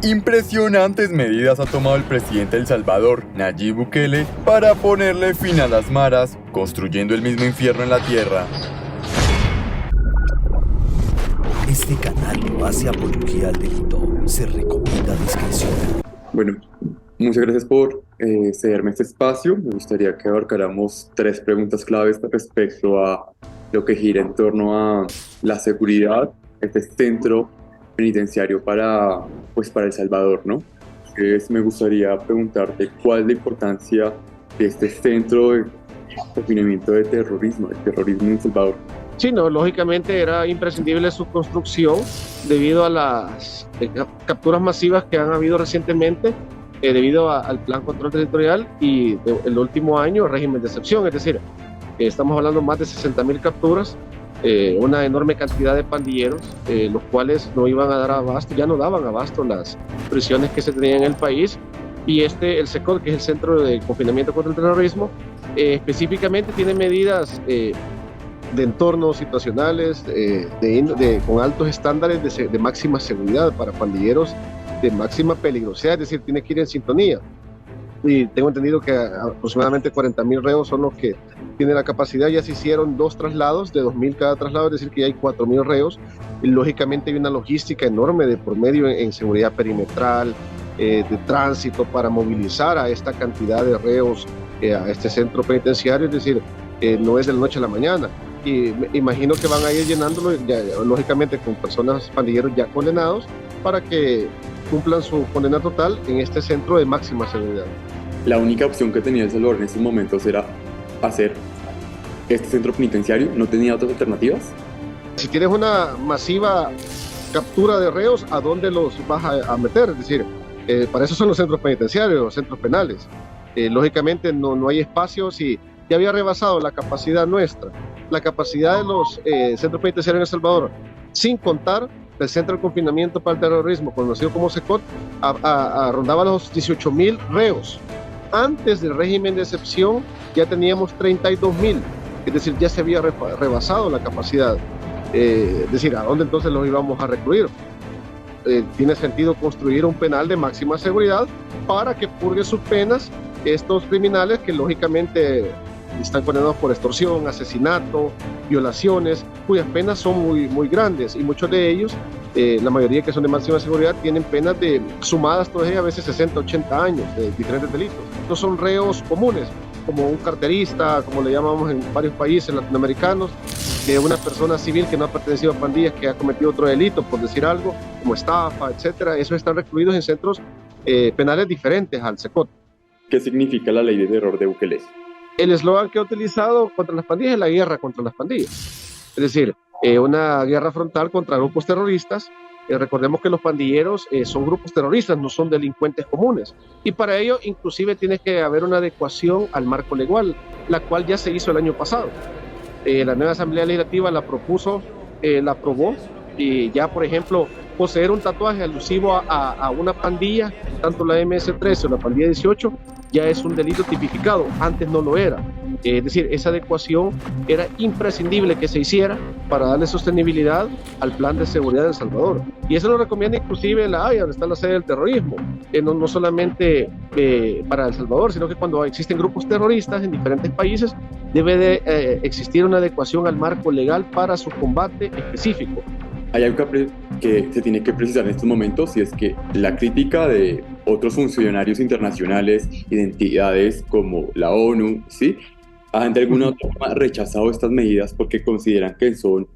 Impresionantes medidas ha tomado el presidente de El Salvador, Nayib Bukele, para ponerle fin a las maras, construyendo el mismo infierno en la tierra. Este canal no hace apología al delito. Se recomienda discreción. Bueno, muchas gracias por cederme este espacio. Me gustaría que abarcáramos 3 preguntas claves respecto a lo que gira en torno a la seguridad, este centro penitenciario para El Salvador, ¿no? Entonces, me gustaría preguntarte cuál es la importancia de este centro de confinamiento de terrorismo, en El Salvador. Sí, no, lógicamente era imprescindible su construcción debido a las capturas masivas que han habido recientemente debido al Plan Control Territorial y el último año régimen de excepción, es decir, estamos hablando de más de 60.000 capturas, una enorme cantidad de pandilleros, los cuales no iban a dar abasto, ya no daban abasto las prisiones que se tenían en el país, y el SECOT, que es el Centro de Confinamiento contra el Terrorismo, específicamente tiene medidas de entornos situacionales con altos estándares de máxima seguridad para pandilleros de máxima peligrosidad, es decir, tiene que ir en sintonía. Y tengo entendido que aproximadamente 40.000 reos son los que tienen la capacidad. Ya se hicieron 2 traslados de 2.000 cada traslado, es decir, que ya hay 4.000 reos. Y lógicamente hay una logística enorme de por medio en seguridad perimetral, de tránsito para movilizar a esta cantidad de reos a este centro penitenciario, es decir, no es de la noche a la mañana. Y me imagino que van a ir llenándolo, ya, lógicamente, con personas, pandilleros ya condenados, para que cumplan su condena total en este centro de máxima seguridad. La única opción que tenía El Salvador en estos momentos era hacer este centro penitenciario, ¿no tenía otras alternativas? Si tienes una masiva captura de reos, ¿a dónde los vas a meter? Es decir, para eso son los centros penitenciarios, los centros penales. Lógicamente no hay espacio. Si ya había rebasado la capacidad nuestra, la capacidad de los centros penitenciarios en El Salvador, sin contar el Centro de Confinamiento para el Terrorismo, conocido como SECOT, rondaba los 18.000 reos. Antes del régimen de excepción ya teníamos 32.000, es decir, ya se había rebasado la capacidad. Es decir, ¿a dónde entonces los íbamos a recluir? Tiene sentido construir un penal de máxima seguridad para que purgue sus penas estos criminales que lógicamente están condenados por extorsión, asesinato, violaciones, cuyas penas son muy grandes, y muchos de ellos, la mayoría que son de máxima seguridad, tienen penas sumadas todavía a veces 60, 80 años de diferentes delitos. No son reos comunes, como un carterista, como le llamamos en varios países latinoamericanos, que una persona civil que no ha pertenecido a pandillas, que ha cometido otro delito, por decir algo, como estafa, etcétera. Esos están recluidos en centros penales diferentes al SECOT. ¿Qué significa la ley de terror de Bukele? El eslogan que ha utilizado contra las pandillas es la guerra contra las pandillas. Es decir, una guerra frontal contra grupos terroristas. Recordemos que los pandilleros son grupos terroristas, no son delincuentes comunes. Y para ello, inclusive, tiene que haber una adecuación al marco legal, la cual ya se hizo el año pasado. La nueva Asamblea Legislativa la propuso, la aprobó, y ya, por ejemplo, poseer un tatuaje alusivo a una pandilla, tanto la MS-13 o la pandilla 18, ya es un delito tipificado, antes no lo era. Es decir, esa adecuación era imprescindible que se hiciera para darle sostenibilidad al plan de seguridad de El Salvador. Y eso lo recomienda inclusive la Haya, donde está la sede del terrorismo, no solamente para El Salvador, sino que cuando existen grupos terroristas en diferentes países, debe de existir una adecuación al marco legal para su combate específico. Hay algo que se tiene que precisar en estos momentos, y es que la crítica de otros funcionarios internacionales y de entidades como la ONU, ¿sí?, han de alguna otra forma rechazado estas medidas porque consideran que son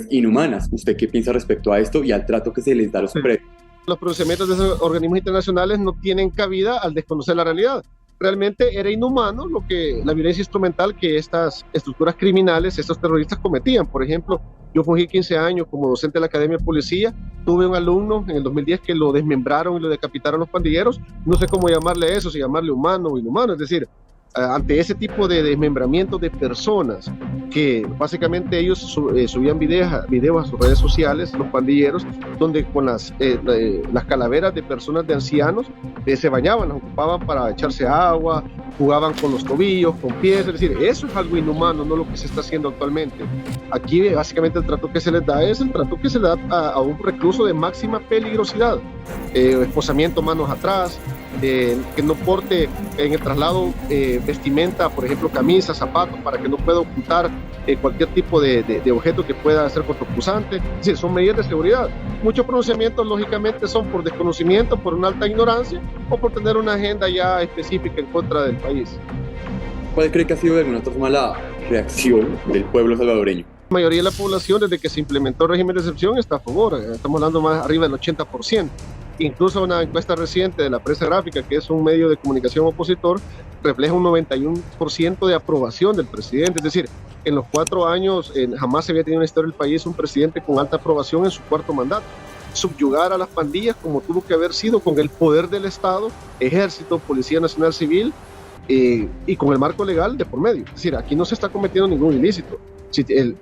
inhumanas. ¿Usted qué piensa respecto a esto y al trato que se les da a los presos? Los pronunciamientos de esos organismos internacionales no tienen cabida al desconocer la realidad. Realmente era inhumano la violencia instrumental que estas estructuras criminales, estos terroristas cometían. Por ejemplo, yo fungí 15 años como docente de la Academia de Policía, tuve un alumno en el 2010 que lo desmembraron y lo decapitaron los pandilleros. No sé cómo llamarle eso, si llamarle humano o inhumano, es decir, ante ese tipo de desmembramiento de personas que básicamente ellos subían videos a sus redes sociales, los pandilleros, donde con las calaveras de personas, de ancianos, se bañaban, las ocupaban para echarse agua, jugaban con los tobillos, con pies, es decir, eso es algo inhumano, no lo que se está haciendo actualmente. Aquí básicamente el trato que se les da es el trato que se le da a un recluso de máxima peligrosidad, esposamiento manos atrás, que no porte en el traslado vestimenta, por ejemplo camisas, zapatos, para que no pueda ocultar cualquier tipo de objeto que pueda ser cortopunzante. Es decir, son medidas de seguridad. Muchos pronunciamientos lógicamente son por desconocimiento, por una alta ignorancia o por tener una agenda ya específica en contra del país. ¿Cuál cree que ha sido de alguna forma la reacción del pueblo salvadoreño? La mayoría de la población, desde que se implementó el régimen de excepción, está a favor. Estamos hablando más arriba del 80%. Incluso una encuesta reciente de la Prensa Gráfica, que es un medio de comunicación opositor, refleja un 91% de aprobación del presidente. Es decir, en los 4 años jamás se había tenido en la historia del país un presidente con alta aprobación en su 4º mandato. Subyugar a las pandillas como tuvo que haber sido con el poder del Estado, Ejército, Policía Nacional Civil, y con el marco legal de por medio. Es decir, aquí no se está cometiendo ningún ilícito.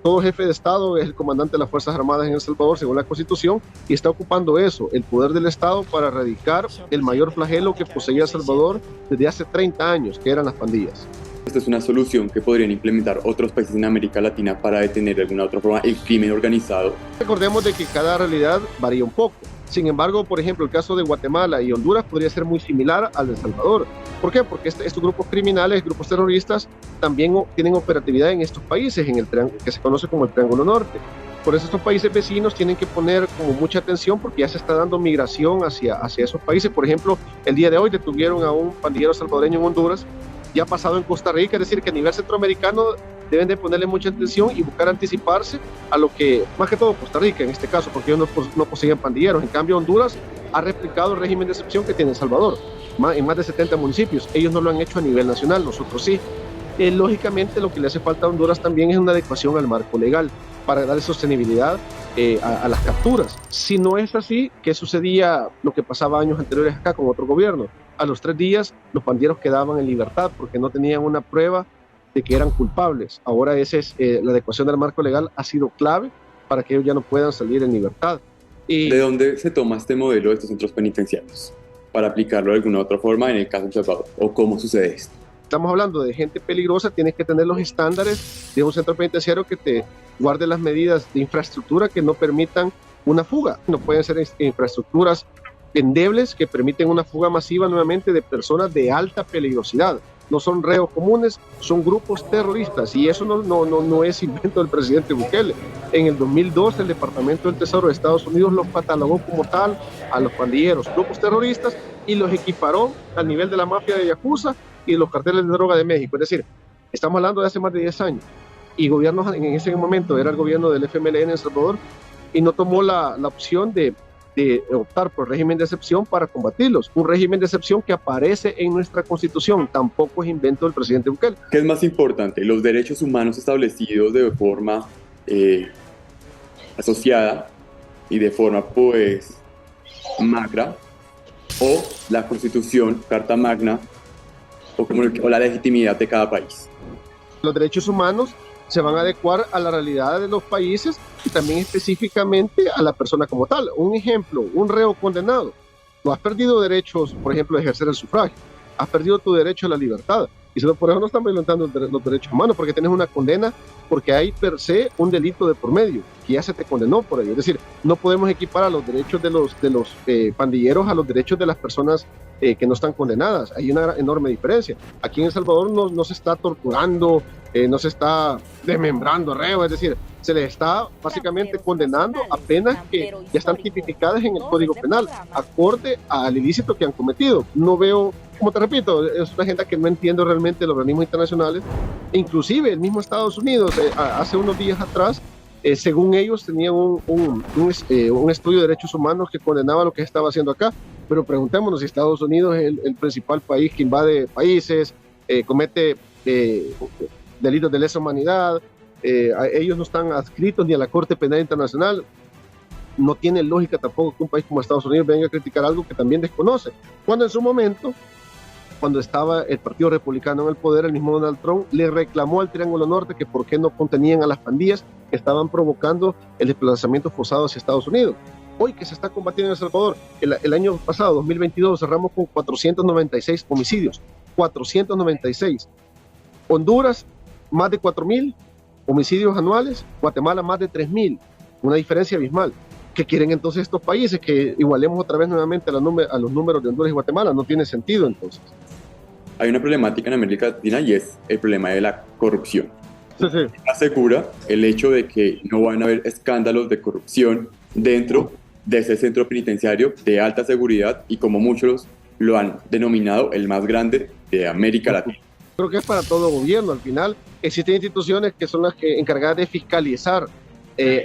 Todo jefe de Estado es el comandante de las Fuerzas Armadas en El Salvador, según la Constitución, y está ocupando eso, el poder del Estado, para erradicar el mayor flagelo que poseía El Salvador desde hace 30 años, que eran las pandillas. Esta es una solución que podrían implementar otros países en América Latina para detener de alguna otra forma el crimen organizado. Recordemos de que cada realidad varía un poco. Sin embargo, por ejemplo, el caso de Guatemala y Honduras podría ser muy similar al de El Salvador. ¿Por qué? Porque estos grupos criminales, grupos terroristas, también tienen operatividad en estos países, en el que se conoce como el Triángulo Norte. Por eso estos países vecinos tienen que poner como mucha atención, porque ya se está dando migración hacia esos países. Por ejemplo, el día de hoy detuvieron a un pandillero salvadoreño en Honduras, ya ha pasado en Costa Rica, es decir, que a nivel centroamericano deben de ponerle mucha atención y buscar anticiparse a lo que, más que todo Costa Rica en este caso, porque ellos no poseen pandilleros. En cambio, Honduras ha replicado el régimen de excepción que tiene El Salvador, en más de 70 municipios. Ellos no lo han hecho a nivel nacional, nosotros sí. Lógicamente, lo que le hace falta a Honduras también es una adecuación al marco legal para darle sostenibilidad a las capturas. Si no es así, ¿qué sucedía lo que pasaba años anteriores acá con otro gobierno? A los 3 días los pandilleros quedaban en libertad porque no tenían una prueba de que eran culpables. Ahora la adecuación del marco legal ha sido clave para que ellos ya no puedan salir en libertad. ¿De dónde se toma este modelo de estos centros penitenciarios para aplicarlo de alguna otra forma en el caso de El Salvador? ¿O cómo sucede esto? Estamos hablando de gente peligrosa, tienes que tener los estándares de un centro penitenciario que te guarde las medidas de infraestructura que no permitan una fuga. No pueden ser infraestructuras endebles que permiten una fuga masiva nuevamente de personas de alta peligrosidad. No son reos comunes, son grupos terroristas, y eso no es invento del presidente Bukele. En el 2012 el Departamento del Tesoro de Estados Unidos los catalogó como tal a los pandilleros, grupos terroristas, y los equiparó al nivel de la mafia de Yakuza y los carteles de droga de México. Es decir, estamos hablando de hace más de 10 años, y gobiernos en ese momento era el gobierno del FMLN en El Salvador, y no tomó la opción de optar por régimen de excepción para combatirlos. Un régimen de excepción que aparece en nuestra Constitución, tampoco es invento del presidente Bukele. ¿Qué es más importante, los derechos humanos establecidos de forma asociada y de forma pues macra, o la Constitución, Carta Magna, o la legitimidad de cada país? Los derechos humanos se van a adecuar a la realidad de los países y también específicamente a la persona como tal. Un ejemplo, un reo condenado. No has perdido derechos, por ejemplo, de ejercer el sufragio. Has perdido tu derecho a la libertad. Y solo por eso no están violentando los derechos humanos, porque tienes una condena, porque hay per se un delito de por medio, que ya se te condenó por ello. Es decir, no podemos equiparar los derechos de los pandilleros a los derechos de las personas que no están condenadas. Hay una enorme diferencia. Aquí en El Salvador no se está torturando, no se está desmembrando reos, es decir, se les está básicamente condenando a penas que ya están tipificadas en el Código Penal, acorde al ilícito que han cometido. No veo, como te repito, es una agenda que no entiendo realmente los organismos internacionales, e inclusive el mismo Estados Unidos, hace unos días atrás, según ellos tenían un estudio de derechos humanos que condenaba lo que estaba haciendo acá, pero preguntémonos si Estados Unidos es el principal país que invade países, comete delitos de lesa humanidad, ellos no están adscritos ni a la Corte Penal Internacional. No tiene lógica tampoco que un país como Estados Unidos venga a criticar algo que también desconoce, cuando en su momento cuando estaba el Partido Republicano en el poder, el mismo Donald Trump le reclamó al Triángulo Norte que por qué no contenían a las pandillas que estaban provocando el desplazamiento forzado hacia Estados Unidos. Hoy que se está combatiendo en El Salvador, el año pasado, 2022, cerramos con 496 homicidios, 496. Honduras, más de 4.000 homicidios anuales, Guatemala, más de 3.000, una diferencia abismal. ¿Qué quieren entonces estos países? Que igualemos otra vez nuevamente a los números de Honduras y Guatemala. No tiene sentido entonces. Hay una problemática en América Latina y es el problema de la corrupción. Sí. Asegura el hecho de que no van a haber escándalos de corrupción dentro de ese centro penitenciario de alta seguridad y como muchos lo han denominado el más grande de América Latina. Creo que es para todo gobierno. Al final existen instituciones que son las que encargadas de fiscalizar,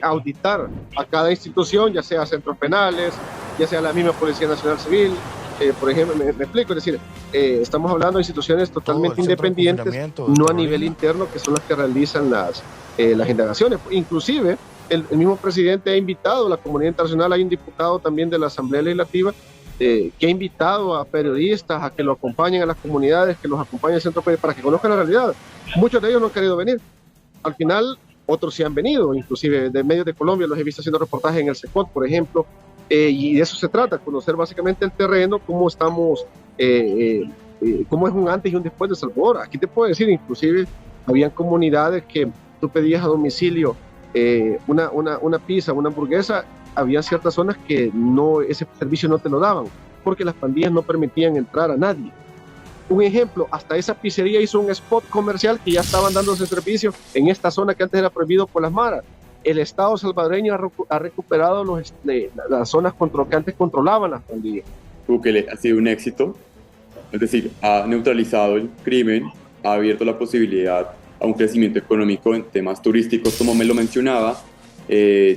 auditar a cada institución, ya sea centros penales, ya sea la misma Policía Nacional Civil. Por ejemplo, me explico, es decir, estamos hablando de instituciones totalmente independientes, no a nivel interno, que son las que realizan las indagaciones. Inclusive, el mismo presidente ha invitado a la comunidad internacional, hay un diputado también de la Asamblea Legislativa, que ha invitado a periodistas a que lo acompañen a las comunidades, que los acompañen al centro para que conozcan la realidad. Muchos de ellos no han querido venir. Al final, otros sí han venido, inclusive de medios de Colombia, los he visto haciendo reportajes en el SECOT, por ejemplo, y de eso se trata, conocer básicamente el terreno, cómo estamos, cómo es un antes y un después de El Salvador. Aquí te puedo decir, inclusive, habían comunidades que tú pedías a domicilio una pizza, una hamburguesa, había ciertas zonas que ese servicio no te lo daban, porque las pandillas no permitían entrar a nadie. Un ejemplo, hasta esa pizzería hizo un spot comercial que ya estaban dando ese servicio en esta zona que antes era prohibido por las maras. El Estado salvadoreño ha recuperado las zonas que antes controlaban las pandillas. Bukele ha sido un éxito, es decir, ha neutralizado el crimen, ha abierto la posibilidad a un crecimiento económico en temas turísticos, como me lo mencionaba,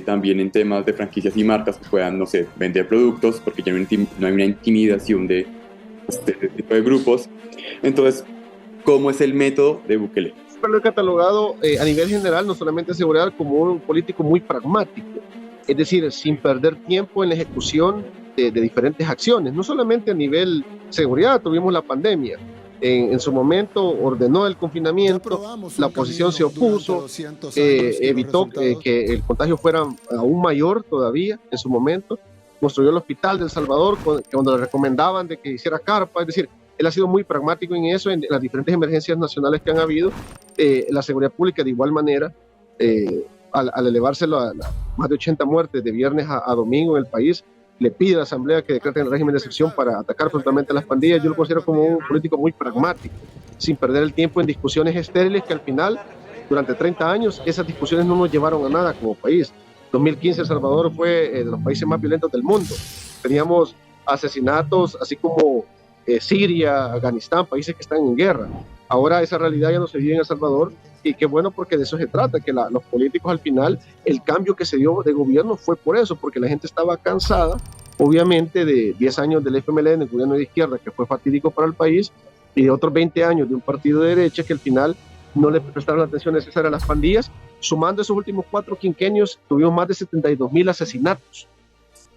también en temas de franquicias y marcas que puedan, no sé, vender productos, porque ya no hay una intimidación de este tipo de grupos. Entonces, ¿cómo es el método de Bukele? Pero lo he catalogado a nivel general, no solamente de seguridad, como un político muy pragmático, es decir, sin perder tiempo en la ejecución de diferentes acciones, no solamente a nivel seguridad. Tuvimos la pandemia, en su momento ordenó el confinamiento, la oposición se opuso, evitó que el contagio fuera aún mayor todavía en su momento, construyó el hospital de El Salvador cuando le recomendaban de que hiciera carpa, es decir, él ha sido muy pragmático en eso, en las diferentes emergencias nacionales que han habido. La seguridad pública de igual manera, al elevárselo a más de 80 muertes de viernes a domingo en el país, le pide a la Asamblea que decrete el régimen de excepción para atacar frontalmente a las pandillas. Yo lo considero como un político muy pragmático, sin perder el tiempo en discusiones estériles que al final, durante 30 años, esas discusiones no nos llevaron a nada como país. 2015 El Salvador fue de los países más violentos del mundo. Teníamos asesinatos, así como Siria, Afganistán, países que están en guerra. Ahora esa realidad ya no se vive en El Salvador, y qué bueno, porque de eso se trata, que los políticos al final, el cambio que se dio de gobierno fue por eso, porque la gente estaba cansada, obviamente, de 10 años del FMLN, el gobierno de izquierda, que fue fatídico para el país, y de otros 20 años de un partido de derecha que al final no le prestaron la atención necesaria a las pandillas. Sumando esos últimos 4 quinquenios, tuvimos más de 72,000 asesinatos.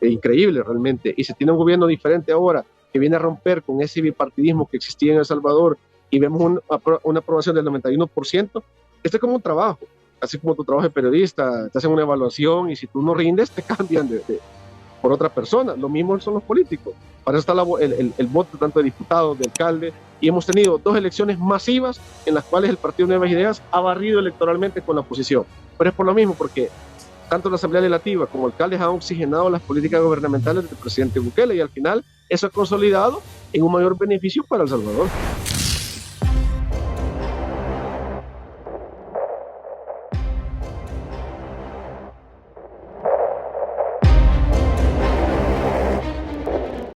Increíble realmente, y se tiene un gobierno diferente ahora, que viene a romper con ese bipartidismo que existía en El Salvador, y vemos una aprobación del 91%, este es como un trabajo, así como tu trabajo de periodista, te hacen una evaluación y si tú no rindes te cambian por otra persona. Lo mismo son los políticos, para eso está el voto tanto de diputados, de alcalde, y hemos tenido 2 elecciones masivas en las cuales el Partido Nuevas Ideas ha barrido electoralmente con la oposición, pero es por lo mismo, porque tanto la Asamblea Legislativa como alcaldes han oxigenado las políticas gubernamentales del presidente Bukele, y al final eso ha consolidado en un mayor beneficio para El Salvador.